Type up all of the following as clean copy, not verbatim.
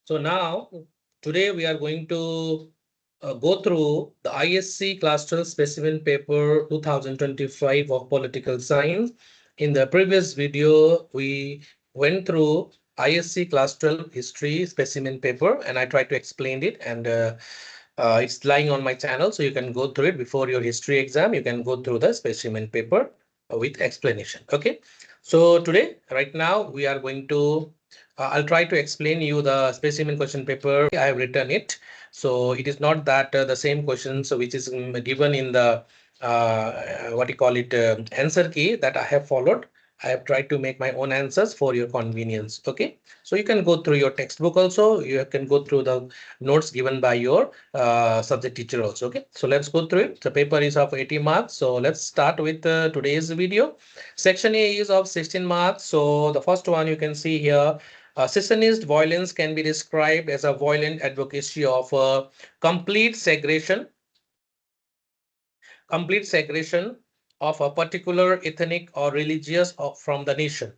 So now, today we are going to go through the ISC Class 12 Specimen Paper 2025 of Political Science. In the previous video, we went through ISC Class 12 History Specimen Paper, and I tried to explain it, and it's lying on my channel, so you can go through it before your history exam. You can go through the specimen paper with explanation. Okay, so today, right now, we are going to I'll try to explain you the specimen question paper. I have written it. So it is not that the same questions which is given in the what you call it answer key that I have followed. I have tried to make my own answers for your convenience. Okay, so you can go through your textbook also. You can go through the notes given by your subject teacher also. Okay, so let's go through it. The paper is of 80 marks. So let's start with today's video. Section A is of 16 marks. So the first one you can see here. Secessionist violence can be described as a violent advocacy of complete segregation of a particular ethnic or religious from the nation.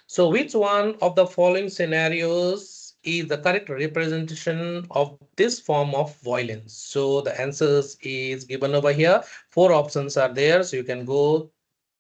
So which one of the following scenarios is the correct representation of this form of violence? So the answers is given over here. Four options are there. So you can go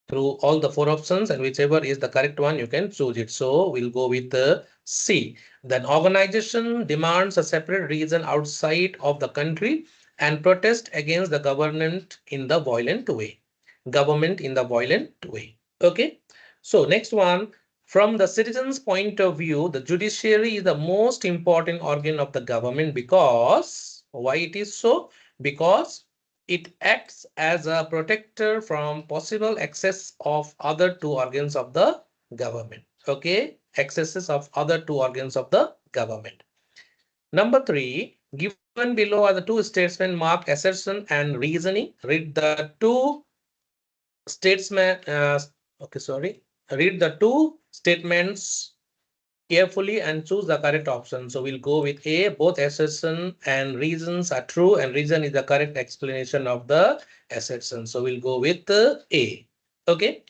through all the four options, and whichever is the correct one, you can choose it. So we'll go with the C. Then organization demands a separate region outside of the country and protest against the government in the violent way. Government in the violent way. Okay. So next one, from the citizens' point of view, the judiciary is the most important organ of the government because why it is so? Because it acts as a protector from possible excess of other two organs of the government. Okay, excesses of other two organs of the government. Number three, given below are the two statements marked assertion and reasoning. Read the two statements. Okay, sorry. Read the two statements carefully and choose the correct option. So we'll go with A. Both assertion and reasons are true, and reason is the correct explanation of the assertion. So we'll go with A. Okay.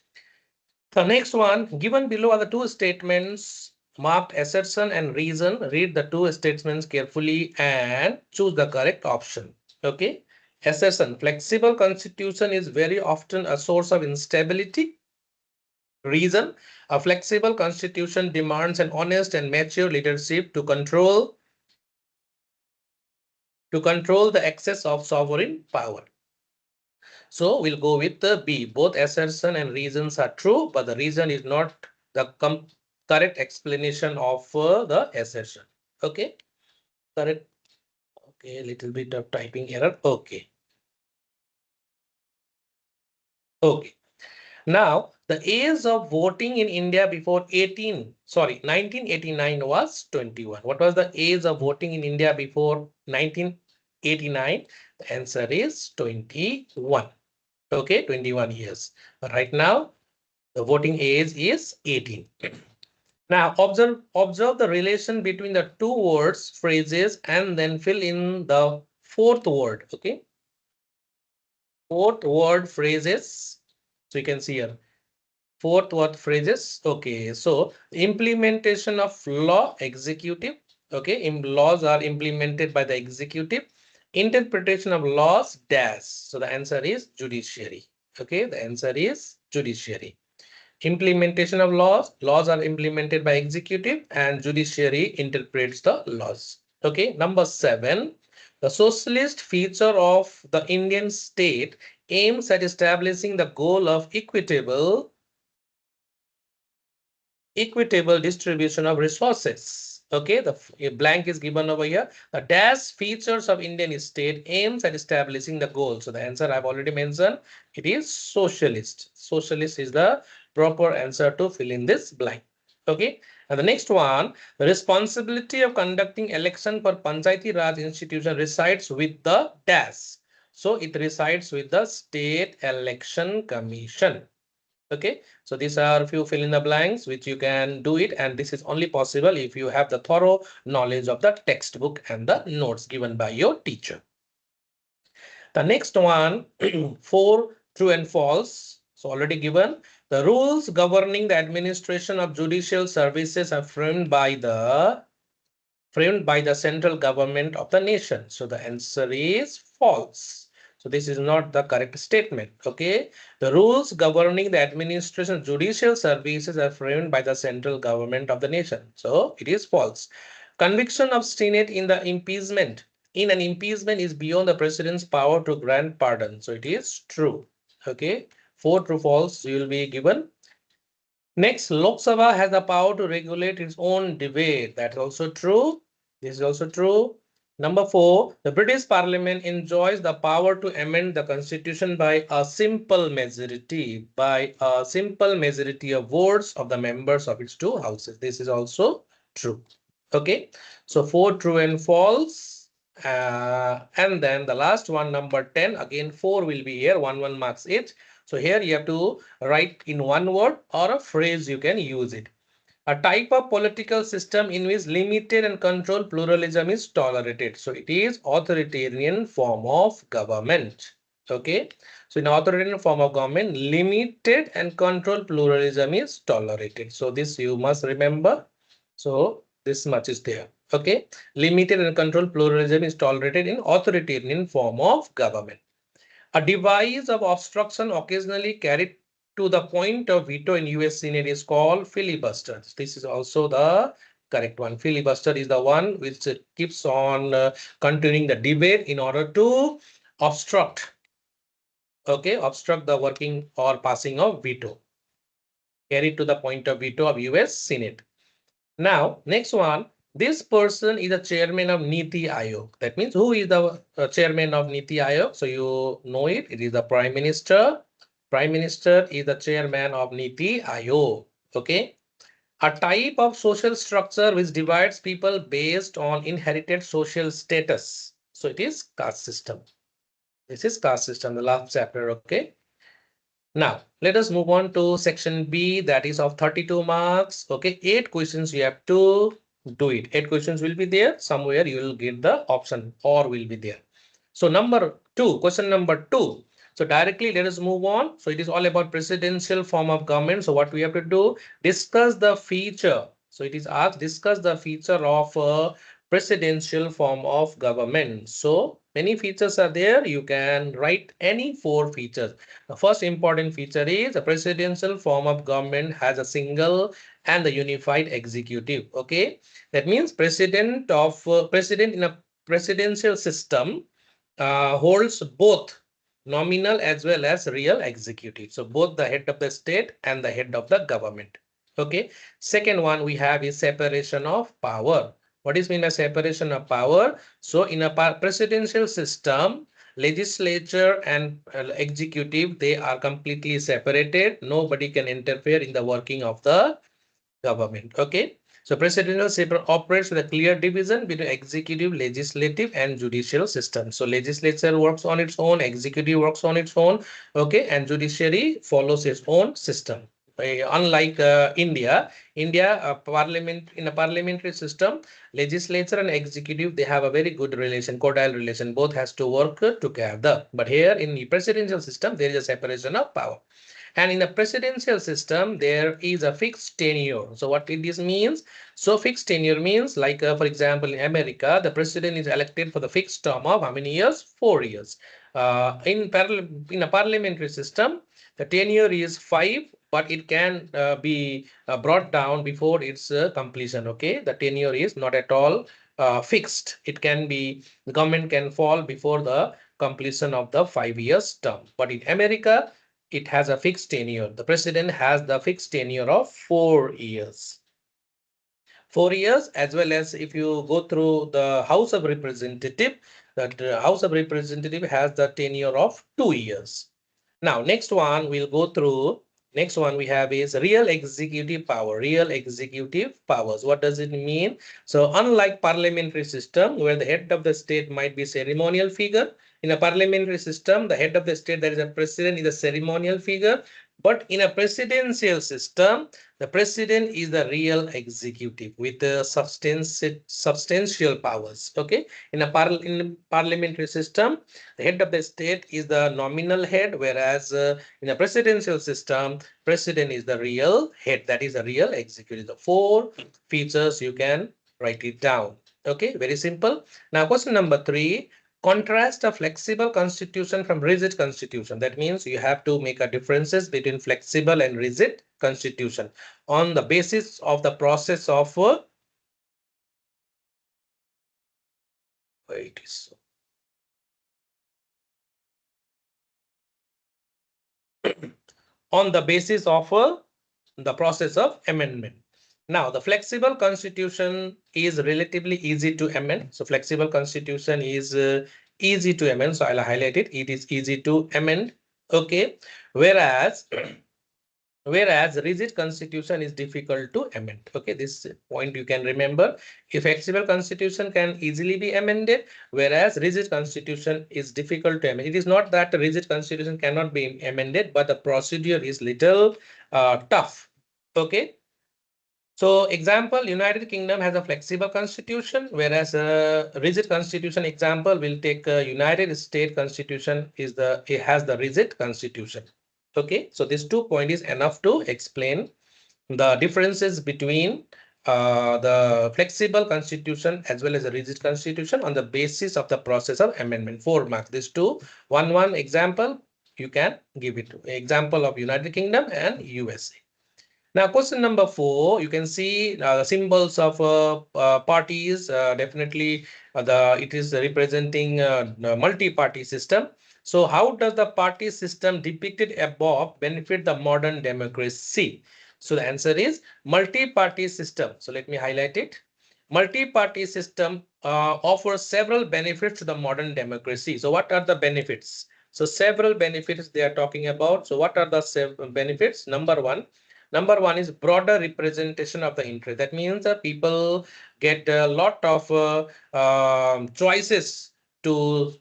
The next one, given below are the two statements marked assertion and reason. Read the two statements carefully and choose the correct option. Okay. Assertion, flexible constitution is very often a source of instability. Reason, a flexible constitution demands an honest and mature leadership to control the excess of sovereign power. So we'll go with the B. Both assertion and reasons are true, but the reason is not the correct explanation of the assertion. Okay, correct. Okay, a little bit of typing error. Okay. Okay. Now, the age of voting in India before 1989 was 21. What was the age of voting in India before 1989? The answer is 21. Okay, 21 years. Right now, the voting age is 18. Now, observe the relation between the two words, phrases, and then fill in the fourth word. Okay, fourth word phrases. So you can see here. Fourth word phrases. Okay, so implementation of law, executive. Okay, laws are implemented by the executive. Interpretation of laws, dash. So the answer is judiciary. Okay, the answer is judiciary. Implementation of laws, laws are implemented by executive and judiciary interprets the laws. Okay, number 7, the socialist feature of the Indian state aims at establishing the goal of equitable distribution of resources. Okay, the blank is given over here. The dash features of Indian state aims at establishing the goal. So the answer I've already mentioned, it is socialist. Socialist is the proper answer to fill in this blank. Okay, and the next one, the responsibility of conducting election for Panchayati Raj institution resides with the dash. So it resides with the State Election Commission. Okay, so these are a few fill in the blanks which you can do it, and this is only possible if you have the thorough knowledge of the textbook and the notes given by your teacher. The next one, 4 true and false. So already given. The rules governing the administration of judicial services are framed by the framed by the central government of the nation. So the answer is false. So this is not the correct statement. Okay. The rules governing the administration of judicial services are framed by the central government of the nation. So it is false. Conviction of Senate in the impeachment. In an impeachment is beyond the president's power to grant pardon. So it is true. Okay. 4 true false you will be given. Next, Lok Sabha has the power to regulate its own debate. That's also true. This is also true. Number 4, the British Parliament enjoys the power to amend the constitution by a simple majority, of votes of the members of its two houses. This is also true. Okay, so 4 true and false. And then the last one, number 10, again 4 will be here, 1 marks each. So here you have to write in one word or a phrase, you can use it. A type of political system in which limited and controlled pluralism is tolerated. So it is authoritarian form of government. Okay. So in authoritarian form of government, limited and controlled pluralism is tolerated. So this you must remember. So this much is there. Okay. Limited and controlled pluralism is tolerated in authoritarian form of government. A device of obstruction occasionally carried to the point of veto in US Senate is called filibuster. This is also the correct one. Filibuster is the one which keeps on continuing the debate in order to obstruct, obstruct the working or passing of veto, carried to the point of veto of US Senate. Now, next one, this person is the chairman of Niti Aayog. That means who is the chairman of Niti Aayog? So you know it. It is the Prime Minister. Prime Minister is the chairman of Niti Aayog. Okay. A type of social structure which divides people based on inherited social status. So it is caste system. This is caste system, the last chapter. Okay. Now, let us move on to section B, that is of 32 marks. Okay, 8 questions you have to do it. 8 questions will be there. Somewhere you will get the option or will be there. So number 2, question number 2. So directly let us move on. So it is all about presidential form of government. So what we have to do, discuss the feature. So it is asked, discuss the feature of a presidential form of government. So many features are there. You can write any 4 features. The first important feature is a presidential form of government has a single and the unified executive. Okay, that means president in a presidential system holds both nominal as well as real executive. So both the head of the state and the head of the government. Okay. Second one we have is separation of power. What is mean by separation of power? So in a presidential system, legislature and executive, they are completely separated. Nobody can interfere in the working of the government. Okay. So presidential system operates with a clear division between executive, legislative, and judicial system. So legislature works on its own, executive works on its own, okay, and judiciary follows its own system. Unlike India, parliament in a parliamentary system, legislature and executive they have a very good relation, cordial relation. Both has to work together. But here in the presidential system, there is a separation of power. And in the presidential system, there is a fixed tenure. So what this means? So fixed tenure means like, for example, in America, the president is elected for the fixed term of how many years? 4 years. In a parliamentary system, the tenure is 5, but it can be brought down before its completion. Okay, the tenure is not at all fixed. It can be, the government can fall before the completion of the 5 years term. But in America, it has a fixed tenure. The president has the fixed tenure of 4 years. 4 years, as well as if you go through the House of Representative, the House of Representative has the tenure of 2 years. Now, next one we'll go through. Next one we have is real executive power. Real executive powers. What does it mean? So unlike parliamentary system where the head of the state might be ceremonial figure, in a parliamentary system, the head of the state, that is a president, is a ceremonial figure. But in a presidential system, the president is the real executive with substantial powers. Okay. In a parliamentary system, the head of the state is the nominal head, whereas in a presidential system, president is the real head, that is the real executive. The 4 features you can write it down. Okay, very simple. Now, question number 3. Contrast a flexible constitution from rigid constitution. That means you have to make a differences between flexible and rigid constitution on the basis of the process of it is on the basis of the process of amendment. Now, the flexible constitution is relatively easy to amend. So, flexible constitution is easy to amend. So, I'll highlight it. It is easy to amend. Okay. Whereas rigid constitution is difficult to amend. Okay, this point you can remember. If flexible constitution can easily be amended, whereas rigid constitution is difficult to amend. It is not that the rigid constitution cannot be amended, but the procedure is little tough. Okay. So example, United Kingdom has a flexible constitution, whereas a rigid constitution example will take United States constitution it has the rigid constitution. Okay, so this 2 point is enough to explain the differences between the flexible constitution as well as the rigid constitution on the basis of the process of amendment. 4 marks. These two, one example you can give it. Example of United Kingdom and USA. Now, question number 4, you can see the symbols of parties. Definitely, it is representing the multi-party system. So, how does the party system depicted above benefit the modern democracy? So, the answer is multi-party system. So, let me highlight it. Multi-party system offers several benefits to the modern democracy. So, what are the benefits? So, several benefits they are talking about. So, what are the benefits? Number one is broader representation of the interest. That means that people get a lot of choices to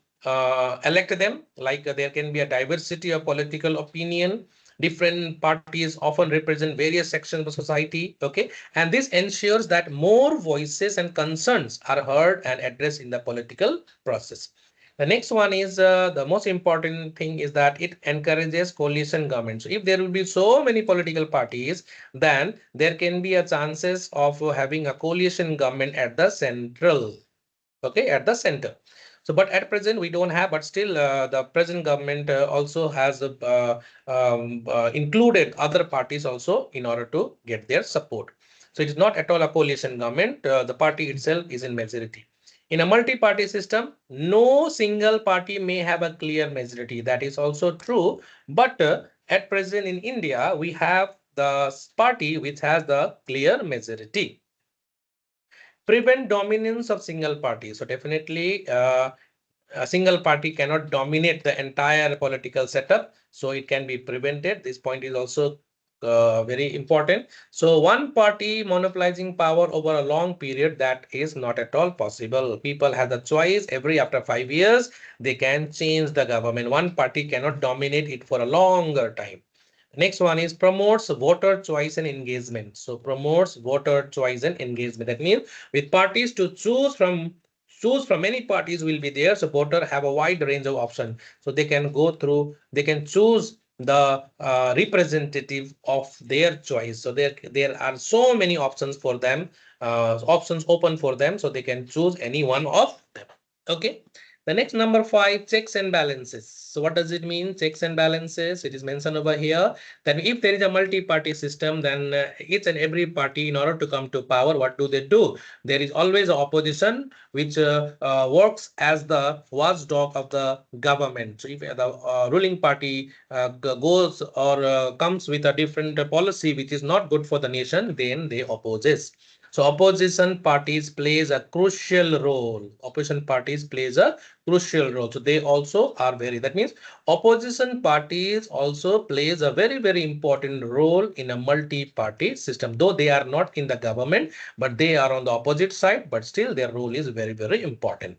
elect them. Like there can be a diversity of political opinion. Different parties often represent various sections of society. Okay, and this ensures that more voices and concerns are heard and addressed in the political process. The next one is the most important thing is that it encourages coalition government. So if there will be so many political parties, then there can be a chances of having a coalition government at the central. Okay, at the center. So, but at present we don't have, but still the present government also has included other parties also in order to get their support. So it is not at all a coalition government. The party itself is in majority. In a multi-party system, no single party may have a clear majority. That is also true. But at present in India, we have the party which has the clear majority. Prevent dominance of single party. So definitely a single party cannot dominate the entire political setup. So it can be prevented. This point is also very important. So one party monopolizing power over a long period, that is not at all possible. People have the choice every after 5 years, they can change the government. One party cannot dominate it for a longer time. Next one is promotes voter choice and engagement. So promotes voter choice and engagement. That means with parties to choose from many parties will be there. So voter have a wide range of options. So they can go through, they can choose the representative of their choice. So there are so many options for them, options open for them. So they can choose any one of them. Okay. The next number 5, checks and balances. So what does it mean? Checks and balances. It is mentioned over here that if there is a multi-party system, then each and every party, in order to come to power, what do they do? There is always an opposition which works as the watchdog of the government. So if the ruling party goes or comes with a different policy which is not good for the nation, then they opposes. So opposition parties plays a crucial role. Opposition parties plays a crucial role. So they also are very, that means opposition parties also plays a very important role in a multi-party system. Though they are not in the government, but they are on the opposite side, but still their role is very important.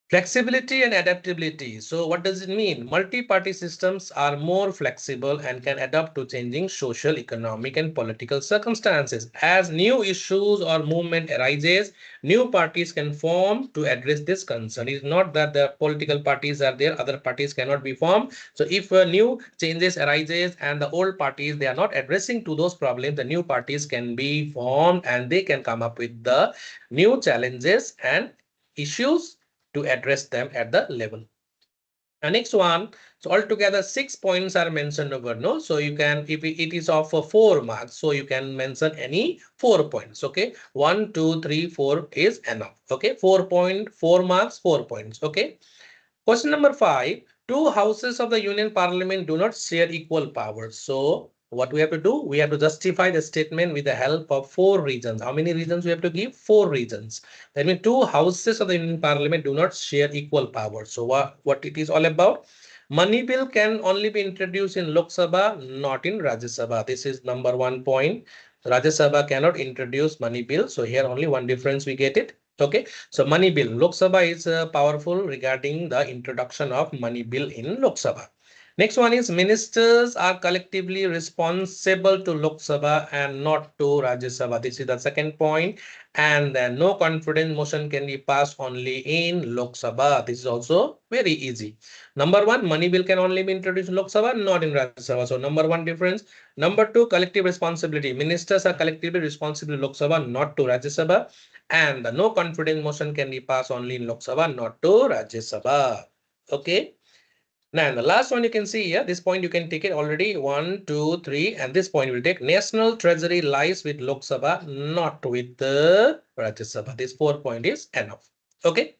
Flexibility and adaptability. So what does it mean? Multi-party systems are more flexible and can adapt to changing social, economic, and political circumstances. As new issues or movement arises, new parties can form to address this concern. It's not that the political parties are there, other parties cannot be formed. So if new changes arises and the old parties, they are not addressing to those problems, the new parties can be formed and they can come up with the new challenges and issues to address them at the level. The next one, so altogether 6 points are mentioned over. No, so you can, if it is of 4 marks, so you can mention any 4 points. Okay, 1, 2, 3, 4 is enough. Okay, 4 marks, 4 points. Okay. Question number 5. Two houses of the Union Parliament do not share equal powers. So what we have to do? We have to justify the statement with the help of 4 reasons. How many reasons we have to give? 4 reasons. That means two houses of the Union Parliament do not share equal powers. So what it is all about? Money bill can only be introduced in Lok Sabha, not in Rajya Sabha. This is number 1 point. Rajya Sabha cannot introduce money bill. So here only one difference we get it. Okay. So money bill, Lok Sabha is powerful regarding the introduction of money bill in Lok Sabha. Next one is ministers are collectively responsible to Lok Sabha and not to Rajya Sabha. This is the second point. And then no confidence motion can be passed only in Lok Sabha. This is also very easy. Number one, money bill can only be introduced in Lok Sabha, not in Rajya Sabha. So number one difference. Number two, collective responsibility. Ministers are collectively responsible to Lok Sabha, not to Rajya Sabha. And the no confidence motion can be passed only in Lok Sabha, not to Rajya Sabha. Okay. Now, the last one you can see here, this point you can take it already 1, 2, 3, and this point will take national treasury lies with Lok Sabha, not with the Rajya Sabha. This 4 point is enough. Okay.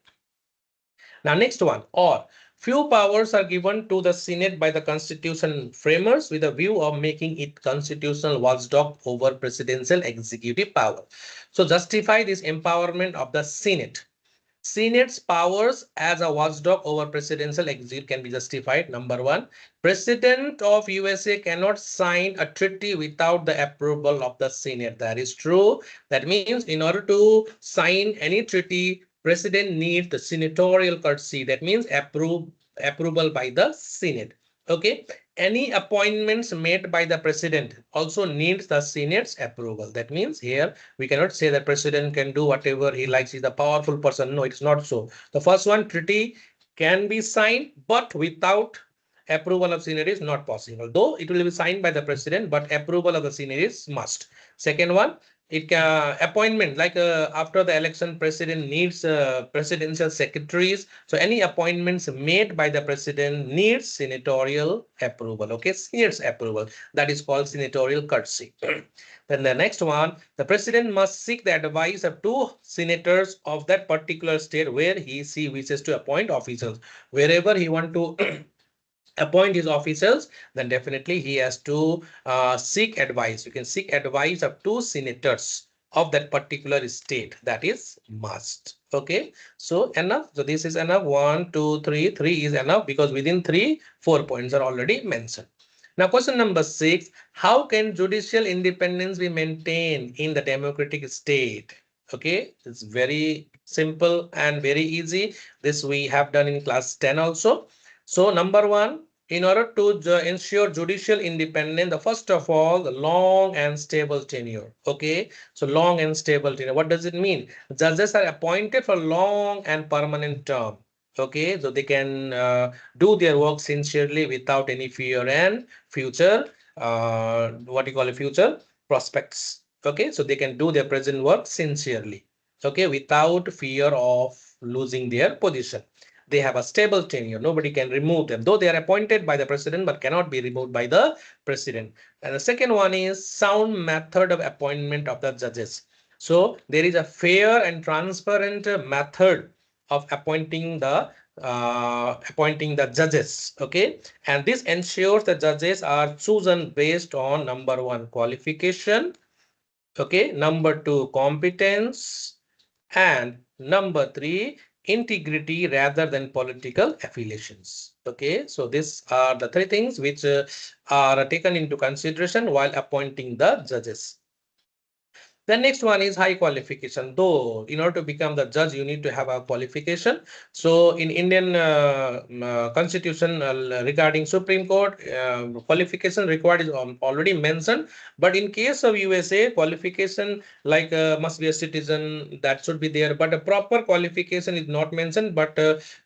Now, next one, or few powers are given to the Senate by the constitution framers with a view of making it constitutional watchdog over presidential executive power. So justify this empowerment of the Senate. Senate's powers as a watchdog over presidential executive can be justified. Number one, President of USA cannot sign a treaty without the approval of the Senate. That is true. That means in order to sign any treaty, President needs the senatorial courtesy. That means approval by the Senate. Okay. Any appointments made by the president also needs the Senate's approval. That means here we cannot say that president can do whatever he likes. He's a powerful person. No, it's not so. The first one, treaty can be signed, but without approval of Senate is not possible. Though it will be signed by the president, but approval of the Senate is must. Second one, it can appointment like after the election, president needs presidential secretaries. So any appointments made by the president needs senatorial approval. Okay, Senate's approval. That is called senatorial courtesy. Then the next one, the president must seek the advice of two senators of that particular state where she wishes to appoint officials. Wherever he want to appoint his officials, then definitely he has to seek advice. You can seek advice of two senators of that particular state. That is must. Okay, so enough. So this is enough. 1, 2, 3. 3 is enough because within 3, 4 points are already mentioned. Now, question number 6. How can judicial independence be maintained in the democratic state? Okay, it's very simple and very easy. This we have done in class 10 also. So number one, in order to ensure judicial independence, the first of all, the long and stable tenure. Okay, so long and stable tenure. What does it mean? Judges are appointed for long and permanent term. Okay, so they can do their work sincerely without any fear and future, what you call a future prospects. Okay, so they can do their present work sincerely. Okay, without fear of losing their position. They have a stable tenure. Nobody can remove them, though they are appointed by the president, but cannot be removed by the president. And the second one is sound method of appointment of the judges. So there is a fair and transparent method of appointing the judges. Okay, and this ensures the judges are chosen based on number one, qualification. Okay, number two, competence, and number three, integrity rather than political affiliations. Okay, so these are the three things which are taken into consideration while appointing the judges. The next one is high qualification. Though, in order to become the judge, you need to have a qualification. So, in Indian Constitution regarding Supreme Court, qualification required is already mentioned. But in case of USA, qualification like must be a citizen, that should be there. But a proper qualification is not mentioned. But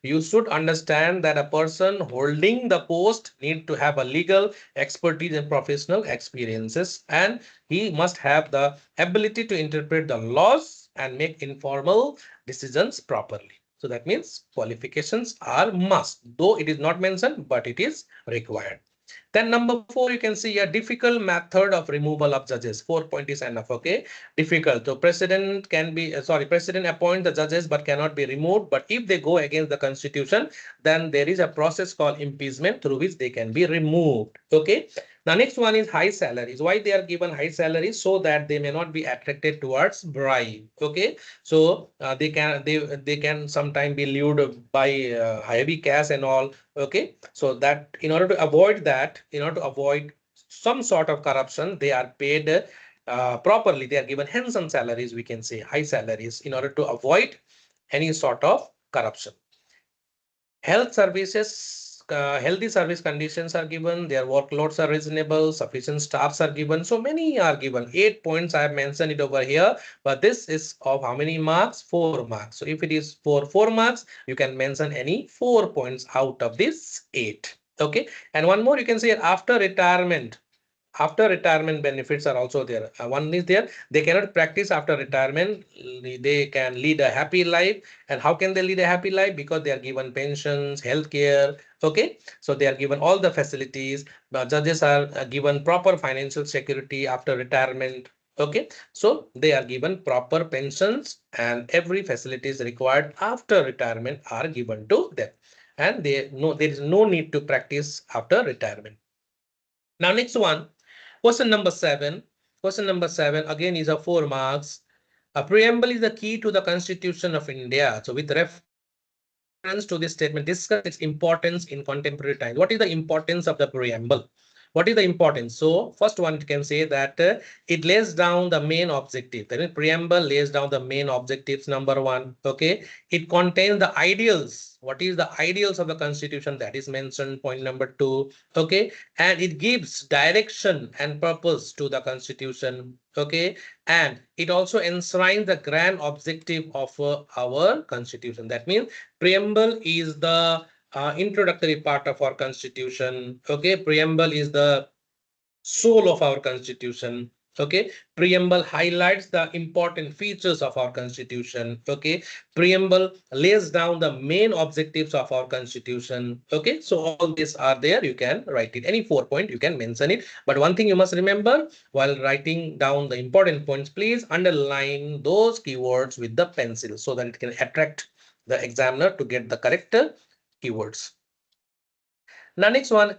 you should understand that a person holding the post need to have a legal expertise and professional experiences, and he must have the ability to interpret the laws and make informal decisions properly. So that means qualifications are must, though it is not mentioned, but it is required. Then number 4, you can see a difficult method of removal of judges. 4 point is enough. Okay, difficult. So president can be president appoint the judges but cannot be removed. But if they go against the constitution, then there is a process called impeachment through which they can be removed. Okay. The next one is high salaries. Why they are given high salaries? So that they may not be attracted towards bribe. Okay, so they can sometimes be lured by heavy cash and all. Okay, so that in order to avoid that, in order to avoid some sort of corruption, they are paid properly. They are given handsome salaries, we can say high salaries, in order to avoid any sort of corruption. Health services, healthy service conditions are given, their workloads are reasonable, sufficient staffs are given. So many are given. 8 points I have mentioned it over here, but this is of how many marks? 4 marks. So if it is for 4 marks, you can mention any 4 points out of this 8. Okay, and one more you can say after retirement. After retirement benefits are also there. One is there, they cannot practice after retirement. They can lead a happy life. And how can they lead a happy life? Because they are given pensions, health care. Okay, so they are given all the facilities. Judges are given proper financial security after retirement. Okay, so they are given proper pensions and every facilities required after retirement are given to them, and there is no need to practice after retirement. Now next one, question number 7. Question number 7 again is a 4 marks. A preamble is the key to the Constitution of India. So with reference to this statement, discuss its importance in contemporary times. What is the importance of the preamble? What is the importance? So first one can say that it lays down the main objective. That means preamble lays down the main objectives, number 1. Okay, it contains the ideals. What is the ideals of the Constitution? That is mentioned, point number 2. Okay, and it gives direction and purpose to the Constitution. Okay, and it also enshrines the grand objective of our Constitution. That means preamble is the introductory part of our Constitution. Okay, preamble is the soul of our Constitution. Okay, preamble highlights the important features of our Constitution. Okay, preamble lays down the main objectives of our Constitution. Okay, so all these are there. You can write it. Any 4 point, you can mention it. But one thing you must remember while writing down the important points, please underline those keywords with the pencil so that it can attract the examiner to get the correct keywords. Now, next one,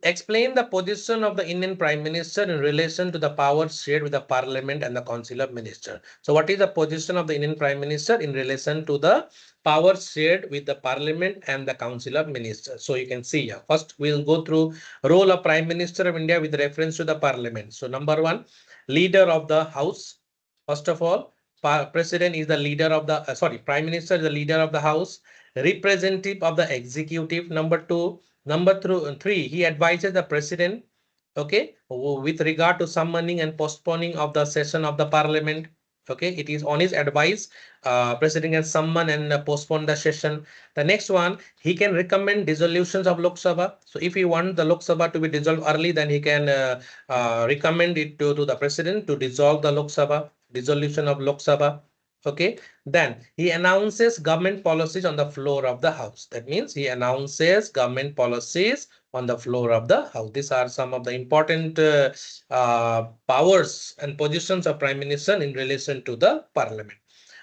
explain the position of the Indian Prime Minister in relation to the powers shared with the Parliament and the Council of Ministers. So, what is the position of the Indian Prime Minister in relation to the powers shared with the Parliament and the Council of Ministers? So, you can see here. First, we'll go through role of Prime Minister of India with reference to the Parliament. So, number 1, leader of the House. First of all, President is the leader of the Prime Minister is the leader of the House, representative of the executive. Number 2. Number 3, he advises the president, okay, with regard to summoning and postponing of the session of the parliament. Okay, it is on his advice, president can summon and postpone the session. The next one, he can recommend dissolutions of Lok Sabha. So if he wants the Lok Sabha to be dissolved early, then he can recommend it to the president to dissolve the Lok Sabha, dissolution of Lok Sabha. Okay, then he announces government policies on the floor of the House. That means he announces government policies on the floor of the House. These are some of the important powers and positions of Prime Minister in relation to the Parliament.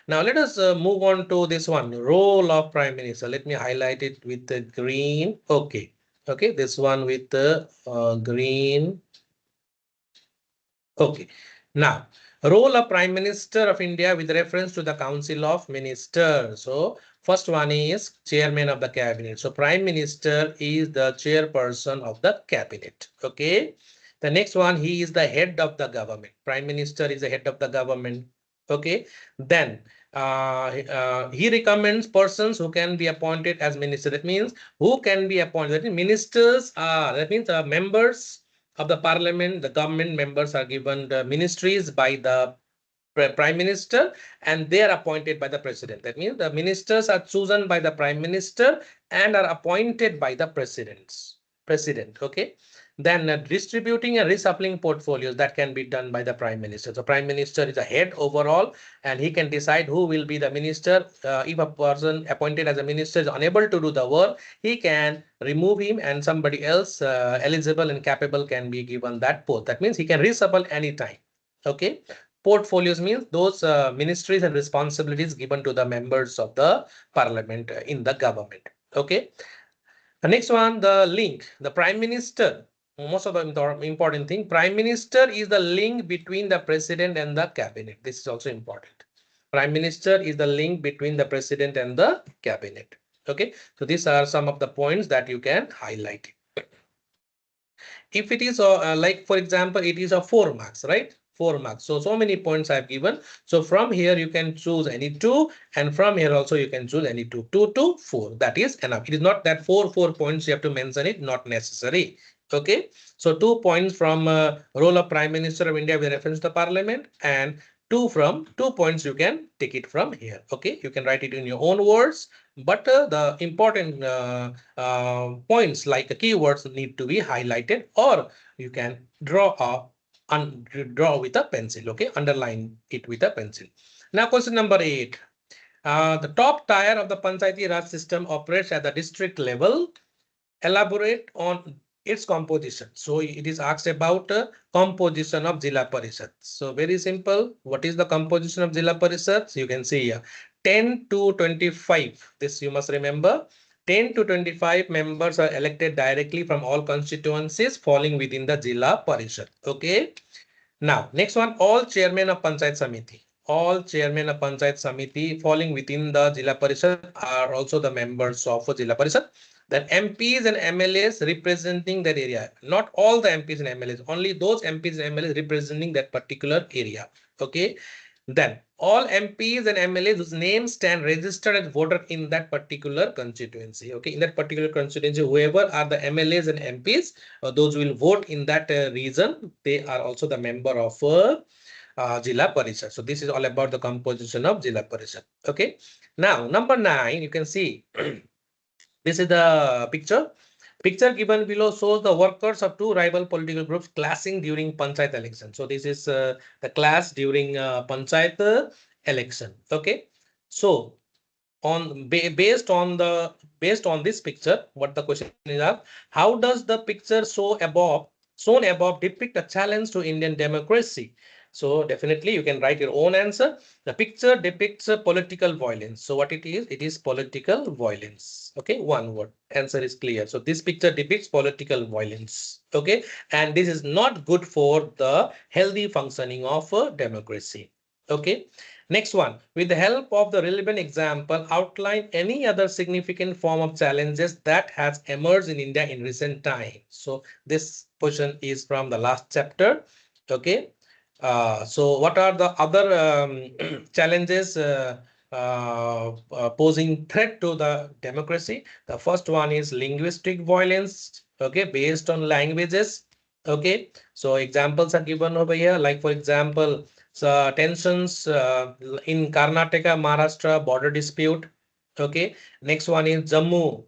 Now let us move on to this one, role of Prime Minister. Let me highlight it with the green. Okay, okay, this one with the green. Okay, now role of Prime Minister of India with reference to the Council of Ministers. So first one is Chairman of the Cabinet. So Prime Minister is the chairperson of the Cabinet. Okay, The next one, he is the head of the government. Prime Minister is the head of the government. Okay. Then he recommends persons who can be appointed as minister. That means who can be appointed. That means ministers are, that means members of the parliament, the government members are given the ministries by the prime minister, and they are appointed by the president. That means the ministers are chosen by the prime minister and are appointed by the president. Okay. Then distributing and reshuffling portfolios, that can be done by the prime minister. So prime minister is a head overall, and he can decide who will be the minister. If a person appointed as a minister is unable to do the work, he can remove him and somebody else eligible and capable can be given that post. That means he can reshuffle anytime. Okay. Portfolios means those ministries and responsibilities given to the members of the parliament in the government. Okay. The next one, the link, the prime minister. Most of the important thing, prime minister is the link between the president and the cabinet. This is also important. Prime minister is the link between the president and the cabinet. Okay. So these are some of the points that you can highlight. If it is like, for example, it is a 4 marks, right? 4 marks. So many points I've given. So from here you can choose any two, and from here also you can choose any two. 2 to 4. That is enough. It is not that 4 points you have to mention it. Not necessary. Okay. So 2 points from role of Prime Minister of India with reference to Parliament, and 2 points you can take it from here. Okay. You can write it in your own words, but the important points like the keywords need to be highlighted, or you can draw with a pencil. Okay, underline it with a pencil. Now question number 8. The top tier of the Panchayati Raj system operates at the district level. Elaborate on its composition. So it is asked about composition of Jilla Parishad. So very simple. What is the composition of Jilla Parishad? So you can see here 10 to 25. This you must remember. 10 to 25 members are elected directly from all constituencies falling within the Jilla Parishad. Okay. Now, next one, all chairmen of Panchayat Samiti. All chairmen of Panchayat Samiti falling within the Jilla Parishad are also the members of Jilla Parishad. Then MPs and MLAs representing that area. Not all the MPs and MLAs, only those MPs and MLAs representing that particular area. Okay. Then all MPs and MLAs whose names stand registered as voter in that particular constituency. Okay, in that particular constituency, whoever are the MLAs and MPs, those who will vote in that region, they are also the member of Jilla Parishad. So this is all about the composition of Jilla Parishad. Okay. Now number 9, you can see this is the picture. Picture given below shows the workers of two rival political groups clashing during Panchayat election. So this is the clash during Panchayat election. Okay. So based on this picture, what the question is, how does the picture shown above depict a challenge to Indian democracy? So definitely you can write your own answer. The picture depicts a political violence. So what it is political violence. Okay, one word. Answer is clear. So this picture depicts political violence. Okay, and this is not good for the healthy functioning of a democracy. Okay. Next one, with the help of the relevant example, outline any other significant form of challenges that has emerged in India in recent times. So this question is from the last chapter. Okay. So what are the other challenges posing threat to the democracy? The first one is linguistic violence. Okay, based on languages. Okay, so examples are given over here. Like for example, so tensions in Karnataka, Maharashtra border dispute. Okay, next one is Jammu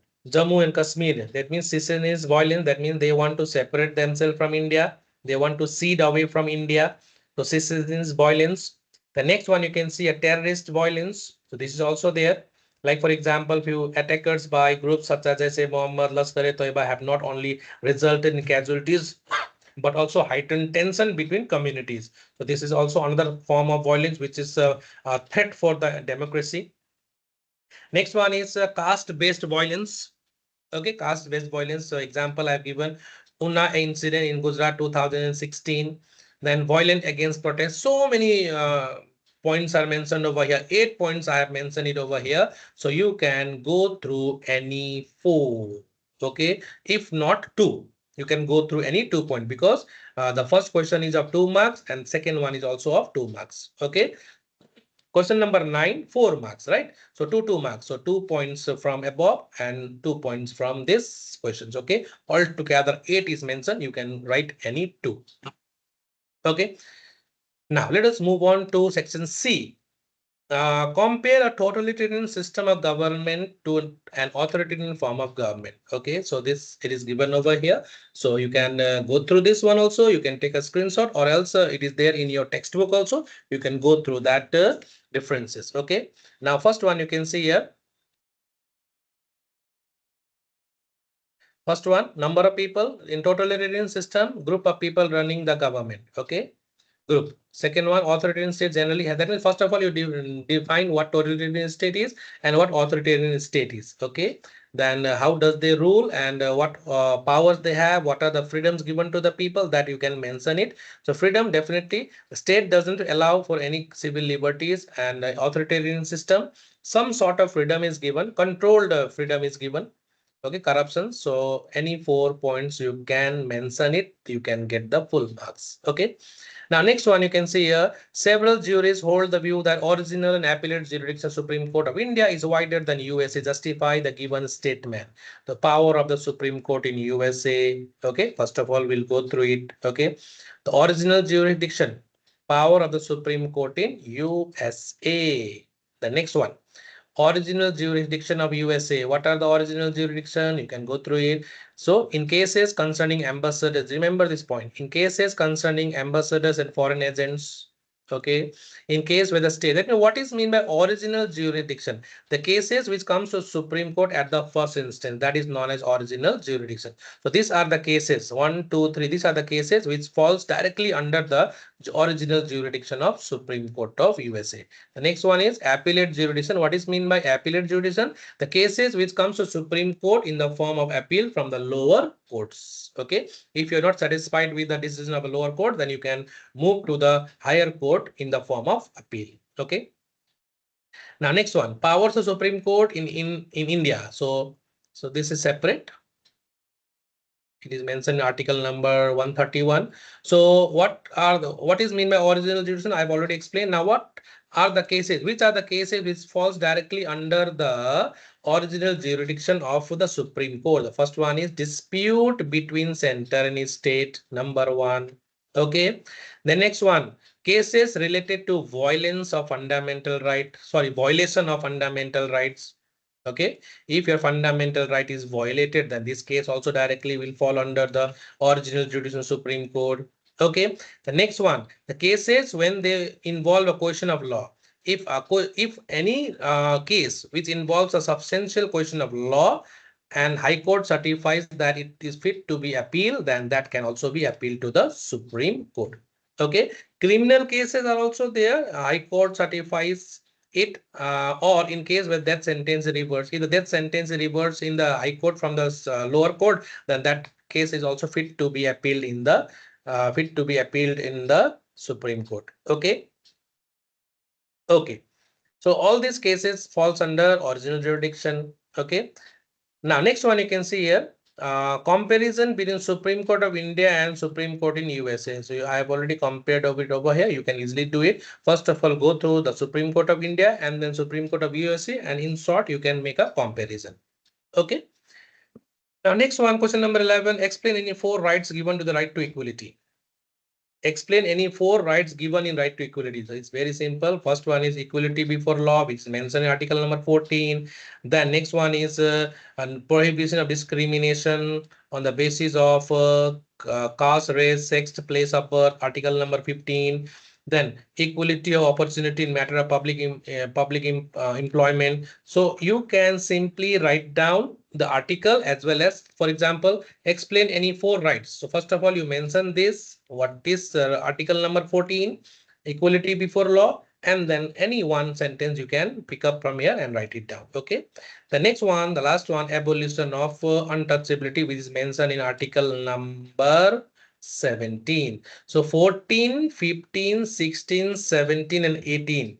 and Kashmir. That means secessionist violence. That means they want to separate themselves from India. They want to cede away from India. So secessionist violence. The next one you can see a terrorist violence. So this is also there. Like for example, few attackers by groups such as I say Muhammad Lashkar-e-Toiba have not only resulted in casualties but also heightened tension between communities. So this is also another form of violence which is a threat for the democracy. Next one is caste-based violence. Okay, caste-based violence. So example I've given Una incident in Gujarat 2016. Then violent against protest. So many points are mentioned over here. 8 points I have mentioned it over here. So you can go through any 4. Okay, if not 2. You can go through any 2 point because the first question is of 2 marks and second one is also of 2 marks. Okay. Question number 9, 4 marks, right? So 2 marks. So 2 points from above and 2 points from this questions. Okay. Altogether 8 is mentioned. You can write any two. Okay. Now let us move on to section C. Compare a totalitarian system of government to an authoritarian form of government. Okay, so this it is given over here. So you can go through this one also. You can take a screenshot or else it is there in your textbook also. You can go through that differences. Okay, now first one you can see here. First one, number of people in totalitarian system, group of people running the government. Okay, group. Second one, authoritarian state generally has. That means first of all, you define what totalitarian state is and what authoritarian state is. Okay. Then how does they rule and what powers they have? What are the freedoms given to the people that you can mention it? So freedom definitely the state doesn't allow for any civil liberties and authoritarian system. Some sort of freedom is given, controlled freedom is given. Okay, corruption. So any 4 points you can mention it, you can get the full marks. Okay. Now, next one you can see here, several juries hold the view that original and appellate jurisdiction Supreme Court of India is wider than USA, justify the given statement. The power of the Supreme Court in USA. Okay, first of all, we'll go through it. Okay, the original jurisdiction, power of the Supreme Court in USA. The next one, original jurisdiction of USA. What are the original jurisdiction? You can go through it. So in cases concerning ambassadors, remember this point. In cases concerning ambassadors and foreign agents, okay, in case where the state, let me what is mean by original jurisdiction? The cases which comes to Supreme Court at the first instance, that is known as original jurisdiction. So these are the cases 1, 2, 3. These are the cases which falls directly under the original jurisdiction of Supreme Court of USA. The next one is appellate jurisdiction. What is mean by appellate jurisdiction? The cases which comes to Supreme Court in the form of appeal from the lower courts. Okay. If you're not satisfied with the decision of a lower court, then you can move to the higher court in the form of appeal. Okay. Now, next one, powers of Supreme Court in India. So this is separate. It is mentioned in article number 131. So what is mean by original jurisdiction? I've already explained. Now what are the cases? Which are the cases which falls directly under the original jurisdiction of the Supreme Court? The first one is dispute between center and state, number one. Okay. The next one, cases related to violence of fundamental right. Sorry, violation of fundamental rights. Okay, if your fundamental right is violated, then this case also directly will fall under the original judicial Supreme Court. Okay, the next one, the cases when they involve a question of law. If any case which involves a substantial question of law and High Court certifies that it is fit to be appealed, then that can also be appealed to the Supreme Court. Okay, criminal cases are also there. High Court certifies it or in case where death sentence reverts, if the death sentence reverts in the High Court from the lower court, then that case is also fit to be appealed in the Supreme Court. Okay. Okay. So all these cases falls under original jurisdiction. Okay. Now, next one you can see here, comparison between Supreme Court of India and Supreme Court in USA. So I have already compared it over here. You can easily do it. First of all, go through the Supreme Court of India and then Supreme Court of USA. And in short, you can make a comparison. Okay. Now, next one, question number 11, explain any 4 rights given to the right to equality. Explain any 4 rights given in right to equality. So it's very simple. First one is equality before law, which is mentioned in article number 14. The next one is prohibition of discrimination on the basis of caste, race, sex, place of birth, article number 15. Then equality of opportunity in matter of public employment. So you can simply write down the article as well as, for example, explain any 4 rights. So first of all, you mention this, what is article number 14, equality before law, and then any one sentence you can pick up from here and write it down. Okay. The next one, the last one, abolition of untouchability, which is mentioned in article number 17. So 14, 15, 16, 17, and 18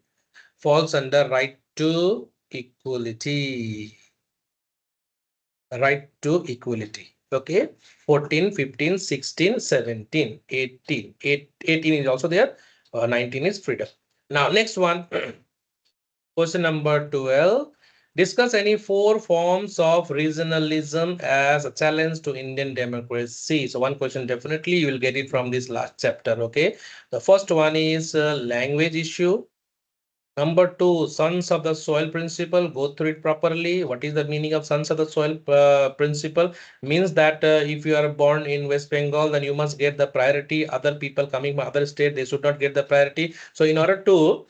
falls under right to equality. Right to equality. Okay, 14, 15, 16, 17, 18. 18 is also there. 19 is freedom. Now, next one, question number 12. Discuss any four forms of regionalism as a challenge to Indian democracy. So, one question definitely you will get it from this last chapter. Okay, the first one is language issue. Number two, sons of the soil principle. Go through it properly. What is the meaning of sons of the soil principle? Means that if you are born in West Bengal, then you must get the priority. Other people coming from other state, they should not get the priority. So in order to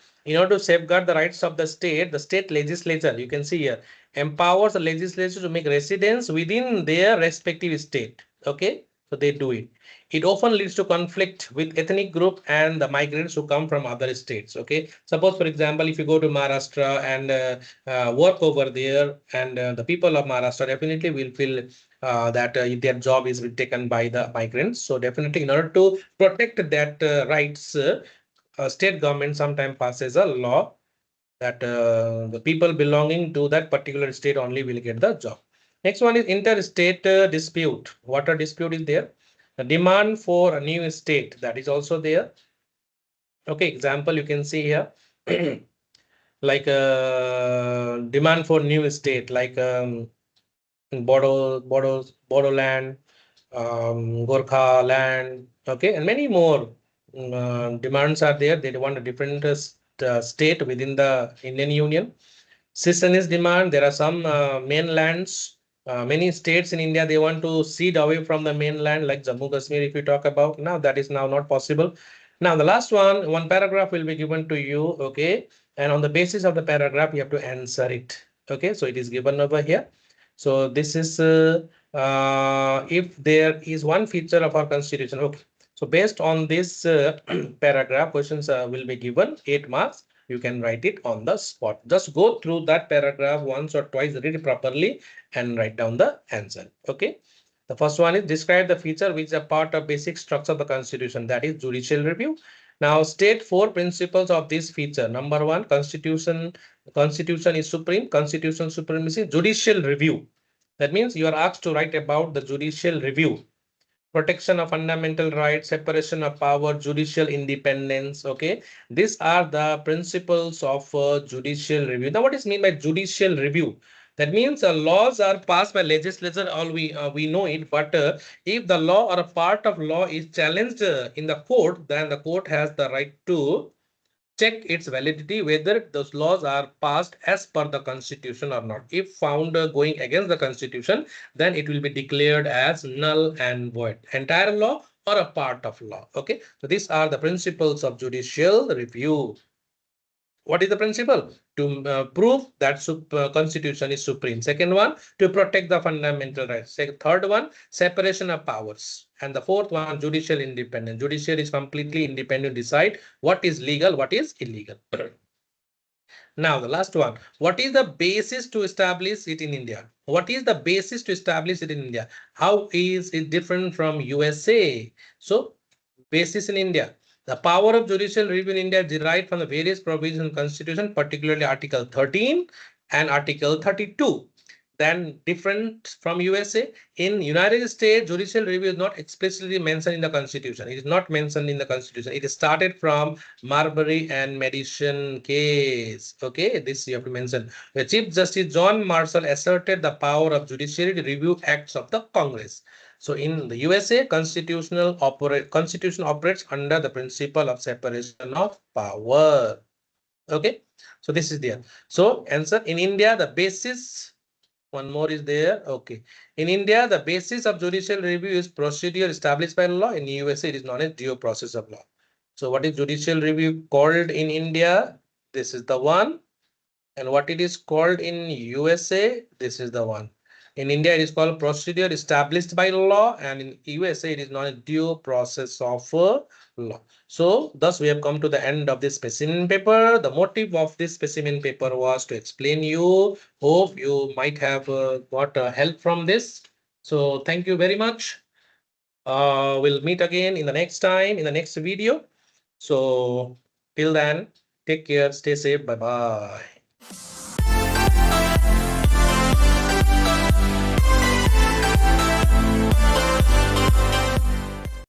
safeguard the rights of the state legislature, you can see here, empowers the legislature to make residents within their respective state. Okay, so they do it. It often leads to conflict with ethnic group and the migrants who come from other states. Okay, suppose for example, if you go to Maharashtra and work over there, and the people of Maharashtra definitely will feel that their job is taken by the migrants. So definitely, in order to protect that rights, state government sometimes passes a law that the people belonging to that particular state only will get the job. Next one is interstate dispute. Water dispute is there. The demand for a new state, that is also there. Okay, example you can see here. Like demand for new state, like Bodoland, Gorkha land, okay, and many more demands are there. They want a different state within the Indian Union. Secessionist demand. There are some mainlands, many states in India, they want to cede away from the mainland, like Jammu Kashmir, if you talk about. Now, that is now not possible. Now, the last one paragraph will be given to you, okay? And on the basis of the paragraph, you have to answer it, okay? So, it is given over here. So, this is if there is one feature of our constitution, okay. So, based on this paragraph, questions will be given 8 marks. You can write it on the spot. Just go through that paragraph once or twice, read it properly and write down the answer. Okay. The first one is describe the feature which is a part of basic structure of the constitution, that is judicial review. Now state four principles of this feature. Number one, constitution is supreme, constitution supremacy, judicial review. That means you are asked to write about the judicial review, protection of fundamental rights, separation of power, judicial independence. Okay, these are the principles of judicial review. Now, what is mean by judicial review? That means laws are passed by legislature. All we know it, but if the law or a part of law is challenged in the court, then the court has the right to check its validity, whether those laws are passed as per the constitution or not. If found going against the constitution, then it will be declared as null and void, entire law or a part of law. Okay, so these are the principles of judicial review. What is the principle? To prove that constitution is supreme. Second one, to protect the fundamental rights. Third one, separation of powers. And the fourth one, judicial independence. Judiciary is completely independent to decide what is legal, what is illegal. Now, the last one. What is the basis to establish it in India? What is the basis to establish it in India? How is it different from USA? So, basis in India. The power of judicial review in India is derived from the various provisions in the Constitution, particularly Article 13 and Article 32. Then different from USA. In United States, judicial review is not explicitly mentioned in the Constitution. It is not mentioned in the Constitution. It is started from Marbury and Madison case. Okay, this you have to mention. The Chief Justice John Marshall asserted the power of judiciary to review acts of the Congress. So in the USA, constitution operates under the principle of separation of power. Okay, so this is there. So answer in India, the basis, one more is there. Okay, in India, the basis of judicial review is procedure established by law. In USA, it is known as due process of law. So what is judicial review called in India? This is the one. And what it is called in USA, this is the one. In India, it is called procedure established by law, and in USA, it is known as due process of law. So, thus we have come to the end of this specimen paper. The motive of this specimen paper was to explain you. Hope you might have got help from this. So, thank you very much. We'll meet again in the next time, in the next video. So, till then, take care, stay safe, bye bye.